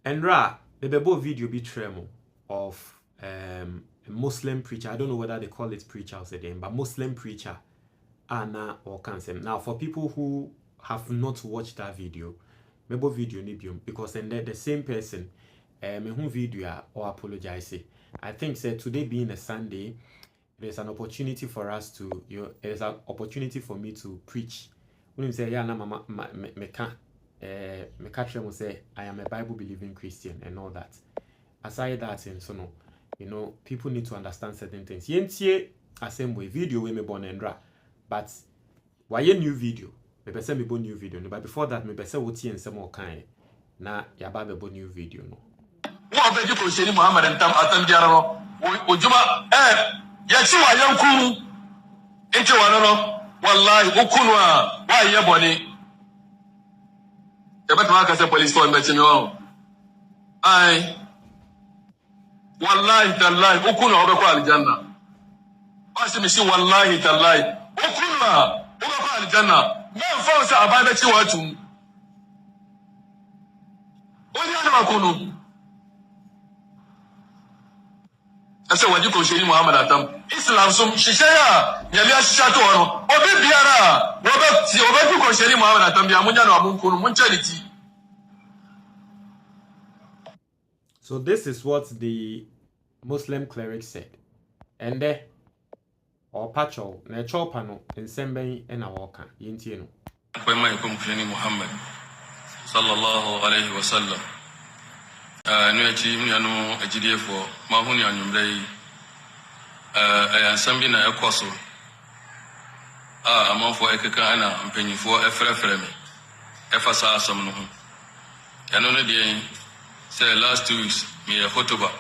And the Bebo video be tremo of a Muslim preacher. I don't know whether they call it preacher or something, but Muslim preacher Anna or cancer. Now, for people who have not watched that video, Bebo video nibium because then the same person who video or apologize. I think said today being a Sunday, there's an opportunity for us to there's an opportunity for me to preach. When you say yeah, na mama me catch them say I am a Bible believing Christian and all that. Aside that, and so no, people need to understand certain things. Yentie same way video we me born and but why a new video? Me pese me born new video no, but before that me pese what and some more kind na ya ba be born new video no. Wa be ko sheni Muhammad atam diara no. Ojuma yachi wa yanku ente wa no wallahi ukunwa wa yeboni. But I say police for me no. Ai wallahi tallahi ukuna obe kwa aljanna. Basi mishi wallahi tallahi ukuna obe kwa aljanna. Men fa sa ababa chi watu. Oni ana makunu. Asa waji ko shiri Muhammad atam. Islam sum shishaya yali ashatu ono. Obi biara obe ko shiri Muhammad atam bia munya no amunkunu munchaliti. So this is what the Muslim cleric said. And there, or patrol, na chopano, and sembeng and a walker, yintino. When my company Muhammad sallallahu alayhi wa sallam. No achieve me no a GDA for Mahuni and Yumbrey. I am Sambina Ecoso. I'm for Ekana and penny for a frame. Efasa some no. And only the say last 2 weeks, me a hotoba.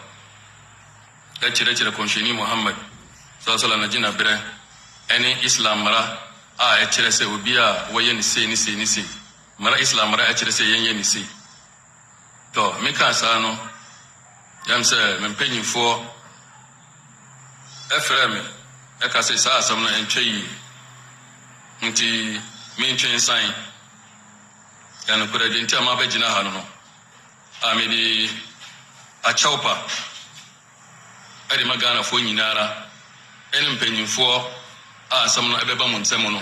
Echire Konshini Muhammad. Sasala Najina Bre. Any Islam Mara. Echire se ubia wayen say. Mara Islam Mara echire se yen say. To me ka sa no. Yam say me penny for Efreme. Eka say sa asam no entwe yi. Nti me ntwe sign. Ya no kura de nti ama ba gina ha no. Amedi a chaupa ade magana fo nyinara enim panyimfo a asam no ebeba mu nsem no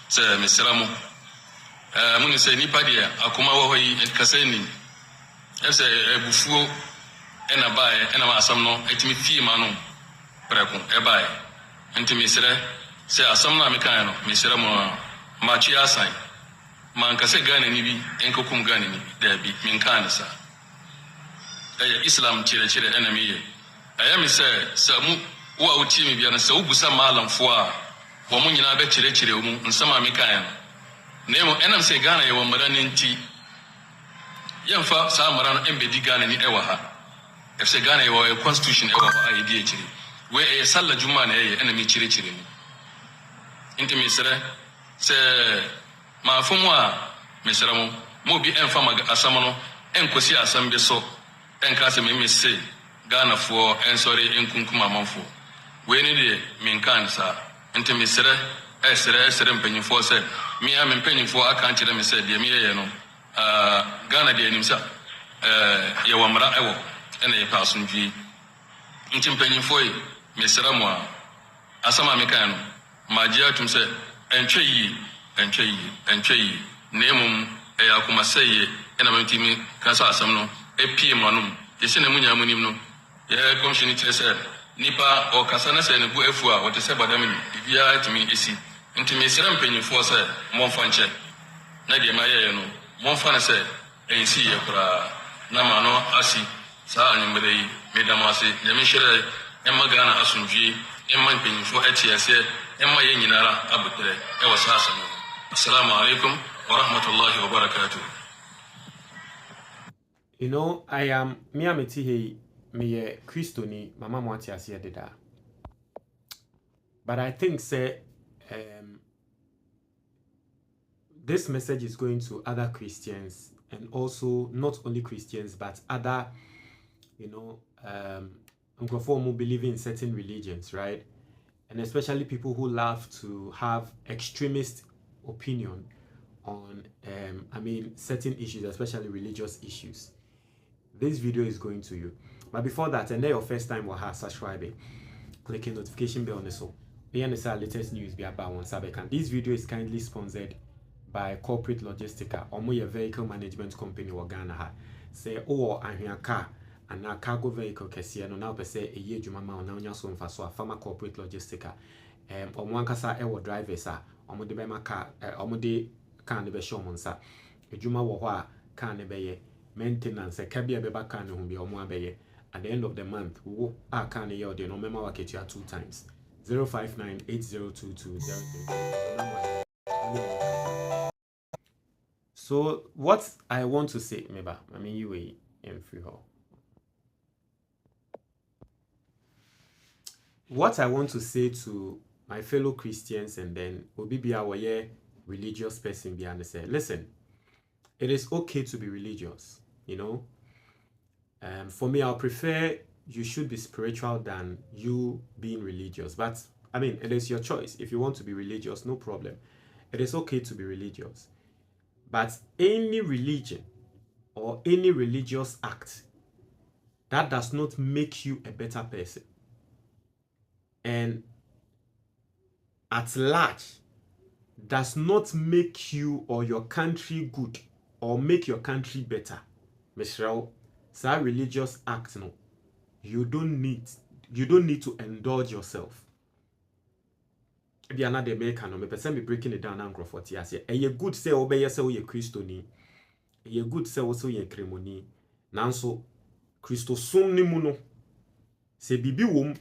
se mesra mu mu ni se nipa de akoma wo hoyi kasani ese ebufuo ena bae ena asam no etimi fie ma no preko ebae enti mesre se asam no amekan no mesra mu ma chi asan man kase gane ni bi enkokum gane ni da bi min kan sa Islam chire enemy. I am say samu wa uti mi bia na se ubusa malamfo a wo mu nyina be chire mu nsama mi kan na emo enam se Ghana ye wo mara ne nti yemfa sa mara no embedi Ghana ni ewa ha se Ghana ye wo constitution ewa ha ai die chire we e salla juma na ye enami chire mu inti mi sere se ma fomu a mi sere mu bi enfa maga asam no enkosi asam be so enkase me say Ghana for sorry enkunkuma manfo we ni de minkan sa enti me sere esere mpanyimfo se me am mpanyimfo aka nkyere me say de me ye no Ghana de anim sa ye wamra ewo ena ye pasundwi enti mpanyimfo yi me sere mo a asama me kan no maji atum se entwe yi nemum akoma seye ena mantimi kasa asam no epie manum yesi na munya munim no ye komshini chese nipa o kasa na se ne bu efu a wote se badamini bibia timi esi ntimi sira mpanyimfo se monfa nche na de maye no monfa na se ensi ye kura na mano asi sa anyimbre yi medamase nyame hire emma Ghana asunji emma mpanyimfo etiese emma ye nyinara abutere e wasasa no. Assalamu alaikum wa rahmatullahi wa barakatuh. I am Miameti he me Christoni, Mama Mwati Asia Deda. But I think say this message is going to other Christians and also not only Christians but other who believe in certain religions, right? And especially people who love to have extremist opinion on certain issues, especially religious issues. this video is going to you. But before that, and then your first time will have subscribing, clicking notification bell on the so. The latest news be about one Sabekan. This video is kindly sponsored by Corporate Logistica, or more vehicle management company or Ghana. Say, oh, I hear car and a cargo vehicle kesiano now per se a year jumama on now so for a farmer Corporate Logistica. On one casa ewo drivers are on the bema car on the can be show monsa. A juma wa can be maintenance a cabia beba can whom be on one bay. At the end of the month, we can hear the no member market you 2 times. 059802203. So what I want to say, maybe I mean you in free hall. What I want to say to my fellow Christians and then be our religious person behind say, listen, it is okay to be religious, you know. For me, I'll prefer you should be spiritual than you being religious. But I mean, it is your choice. If you want to be religious, no problem. It is okay to be religious. But any religion or any religious act that does not make you a better person and at large does not make you or your country good or make your country better, Mr. That religious act, no, you don't need to indulge yourself. Be another maker, no, me person be breaking it down and grow for tears. A good say obey yourself, ye Christoni. A good say also ye cremoni. Nanso Christo sum ni muno. Se bibi wom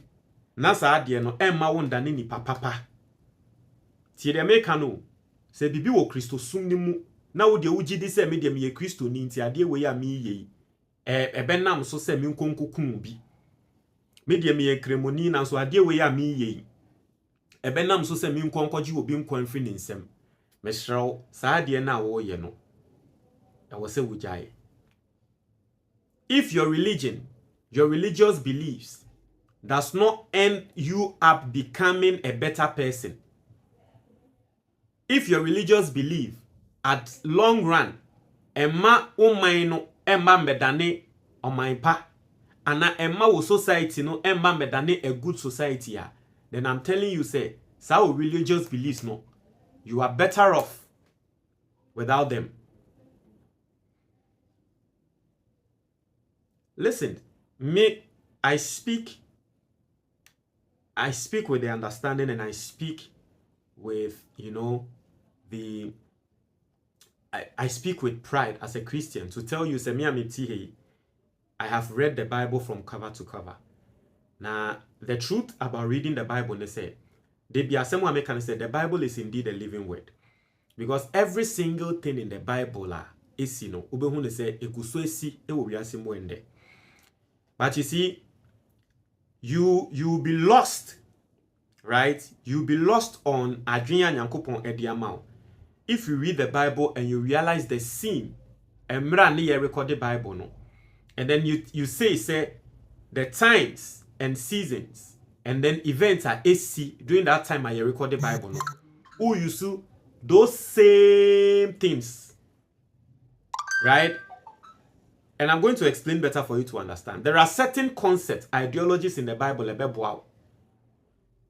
na sa adie no emma wonda ne nipa papa. Tie de maker no. Se bibi wo Christo sum ni mu na wo de wugidi se me de me ye Christoni nti ade we ya me ye. Ebenam so se mi nkonkokum bi media me kremoni na so ade we ya mi ye ebenam so se mi nkonkoji obi nkwanfri ne nsem me hrew sa ade na wo ye no e wo se wujae. If your religion, your religious beliefs does not end you up becoming a better person, if your religious belief at long run emma umaino emma medane oman pa ana emma wo society no emma medane a good society ya, then I'm telling you say so religious beliefs no, you are better off without them. Listen, me I speak with the understanding and I speak with, you know, I speak with pride as a Christian to tell you, say me I have read the Bible from cover to cover. Now, the truth about reading the Bible, they say, someone can say the Bible is indeed a living word. Because every single thing in the Bible is, you know, but you see, you be lost, right? You'll be lost on Adrian Yankopon Ediamau. If you read the Bible and you realize the scene, and record the Bible, no, and then you say the times and seasons and then events are AC during that time I record the Bible, no, who you see those same things, right? And I'm going to explain better for you to understand. There are certain concepts, ideologies in the Bible.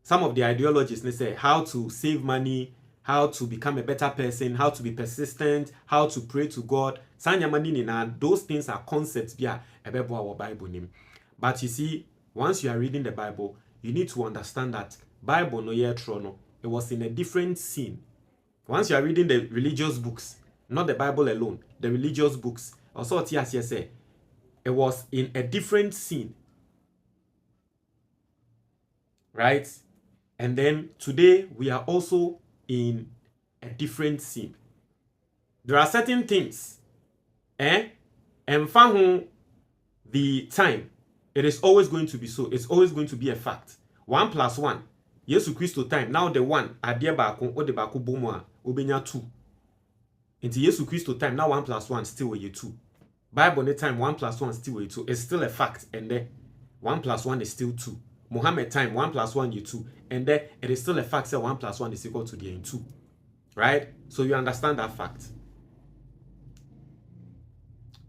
Some of the ideologies, they say how to save money, how to become a better person, how to be persistent, how to pray to God. Those things are concepts via a Bible name. But you see, once you are reading the Bible, you need to understand that Bible no yet trono. It was in a different scene. Once you are reading the religious books, not the Bible alone, the religious books, also say it was in a different scene. Right? And then today we are also in a different scene. There are certain things, and for the time, it is always going to be so. It's always going to be a fact. 1 + 1. Yesu Christo time. Now the 1 adie baako o de baako bomu a obenya 2. Into Yesu Christo time. Now 1 + 1 still we 2. Bible the time 1 + 1 still we 2. It's still a fact, and then 1 + 1 is still 2. Muhammad time 1 + 1 you 2, and then it is still a fact that 1 + 1 is equal to the 2, right? So you understand that fact.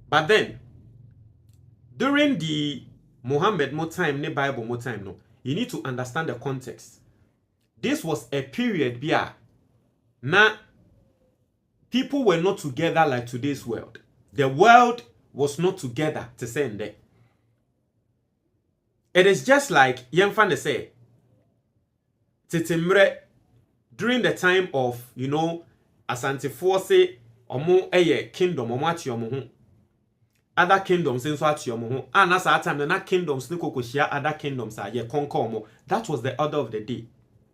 But then during the Muhammad mo time, ne Bible mo time, no, you need to understand the context. This was a period where now people were not together like today's world. The world was not together to say there. It is just like Yemfane say, Titimre, during the time of, you know, Asante Force, omo eye kingdom, omo achi omo ho. Other kingdoms nso achi omo ho. And as that time, na kingdoms ni kokoshia other kingdoms are ye conquer omo. That was the order of the day.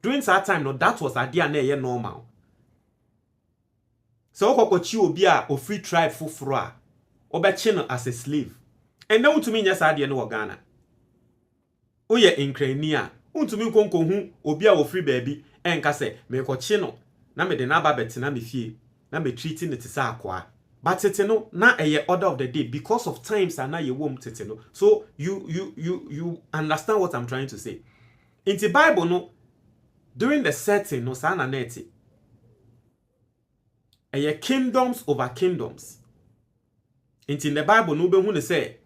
During that time, no, that was idea na ye normal. So okokochi obi a o free tribe fufuro a obechi no as a slave. And now to me nyasa ade no Ghana. Oye Ukrainian, untumi nkonko hu obi a wo free baby enka se me kochi no na me de na ba betina me fie na me treating it sa akwa. But tete no na eye order of the day because of times and na ye wom tete no. So you understand what I'm trying to say. In the Bible no, during the setting no sa na neti. Eye kingdoms over kingdoms. In the Bible no be hu ne say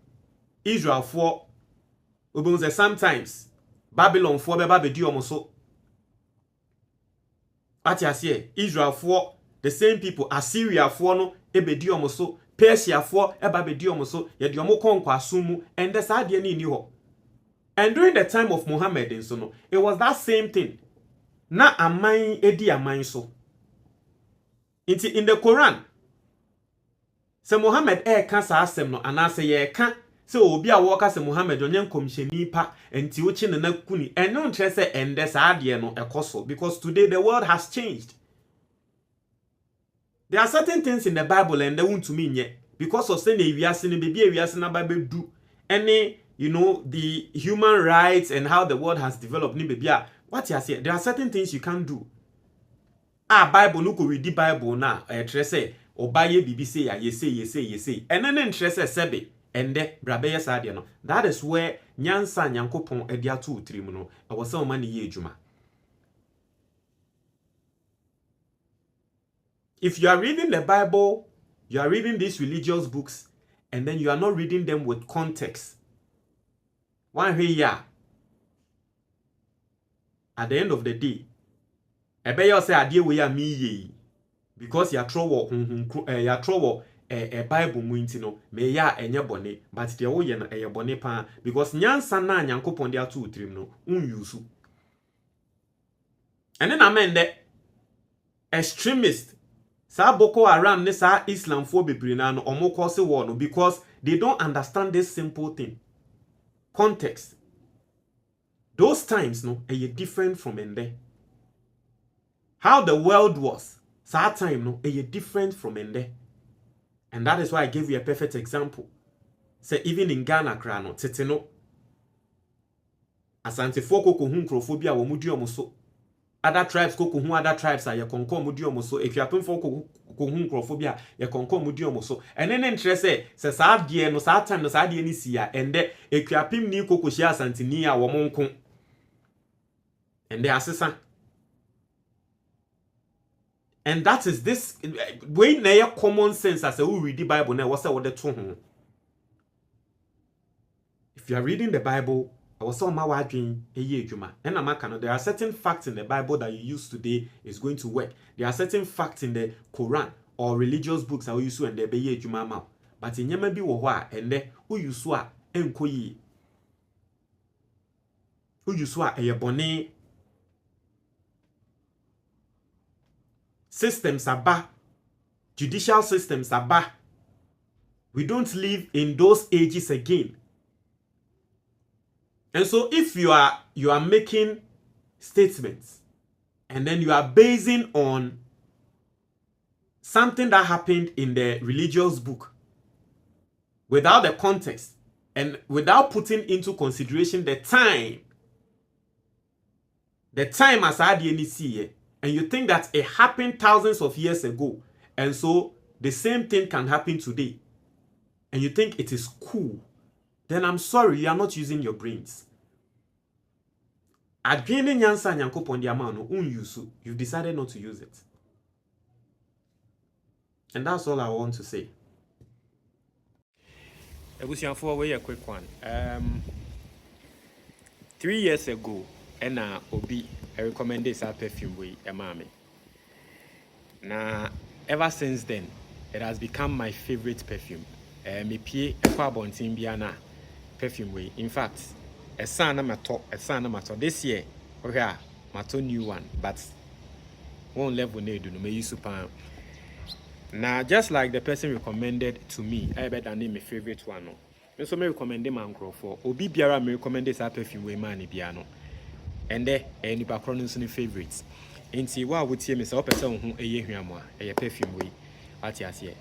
Israel for say sometimes Babylon for beba be di omo so. Atiase Israel for the same people, Assyria for no ebe di omo so, Persia for eba be di omo so, ye di omo konkwa asumu, and the sad ye ni ho. And during the time of Muhammad and so no, it was that same thing. Na aman edi aman so. In the Quran, se Muhammad kan sa asem no anase ye ka se obi a wo ka se Muhammad onye nkomhyeni pa enti wo chi ne na kuni eno ntre se ende sa ade no ekoso because today the world has changed. There are certain things in the Bible and they won't to mean yet because of saying we are seeing baby we are seeing about do any, you know, the human rights and how the world has developed ni baby what you say there are certain things you can't do. Bible look read the Bible na tre say obaye bibi say ya ye say and then interest sebe ende brabe yes ade no. That is where nyansa nyankopon ade ato utrim no e wo se o mani ye adwuma. If you are reading the Bible, you are reading these religious books and then you are not reading them with context, one here at the end of the day ebe you say ade we ya me ye because you trouble you trouble a Bible mu ntino me ya enye bone but the wo ye na eye bone pa because nyansa na nyankopon de ato utrim no unyusu. And then amen the extremist sa Boko Haram ne sa Islam for bebre na no omo cause war no because they don't understand this simple thing. Context. Those times no are different from ende. How the world was sa time no are different from ende. And that is why I gave you a perfect example. Say even in Ghana kra no tete no Asante foko ko hu nkrofobia wo mudi omo so. Other tribes ko hu other tribes are ye konko mudi omo so. If you happen for ko hu nkrofobia ye konko mudi omo so. And then interest say sa die no sa time no sa die ni sia ende ekuapim ni kokohia Asante ni a wo monko. And they assesa. And that is this way na common sense as we read the Bible na what say what the to. If you are reading the Bible, I was so mawadwin eye adwuma. And amaka there are certain facts in the Bible that you use today is going to work. There are certain facts in the Quran or religious books that we use and they be ye adwuma ma. But in nyama bi wo ho a ende wo use a enkoyi. Wo use a eye bone. Systems are bad. Judicial systems are bad. We don't live in those ages again. And so if you are making statements and then you are basing on something that happened in the religious book without the context and without putting into consideration the time as I didn't see, and you think that it happened thousands of years ago, and so the same thing can happen today, and you think it is cool, then I'm sorry, you are not using your brains. Adwene nyansa nyankopon dia ma no unyusu, you've decided not to use it. And that's all I want to say. ebusianfo we a quick one. 3 years ago, ena obi recommended this perfume we emame. Now, ever since then, it has become my favorite perfume. Me pie bontin biana perfume we. In fact, a son na mato. This year, okay, mato new one, but one level need no me use super. Now, just like the person recommended to me, I bet I name my favorite one. No, me so me recommend man for obi biara me recommend this perfume we man biano. And there, any background is favorites. Inti wa would see me so person who a year a perfume we at here.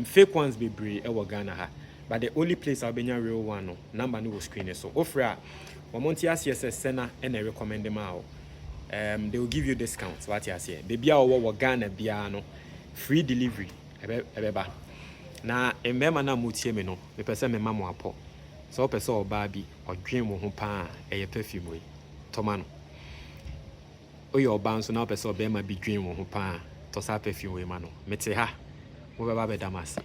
Fake ones be brave Ghana ha. But the only place I'll be a real one no number no screen so offer Montias yes sena and I recommend them out. They will give you discounts what you say. Baby our Ghana biano free delivery ebeba. Na remember na mutie me no the person me mama apo. So person or baby or dream wo ho pa a perfume we. Tomano. Oyo bounce na person be ma bi dream wo ho pa to sa perfume we ma no. Mete ha. Wo baba be damas.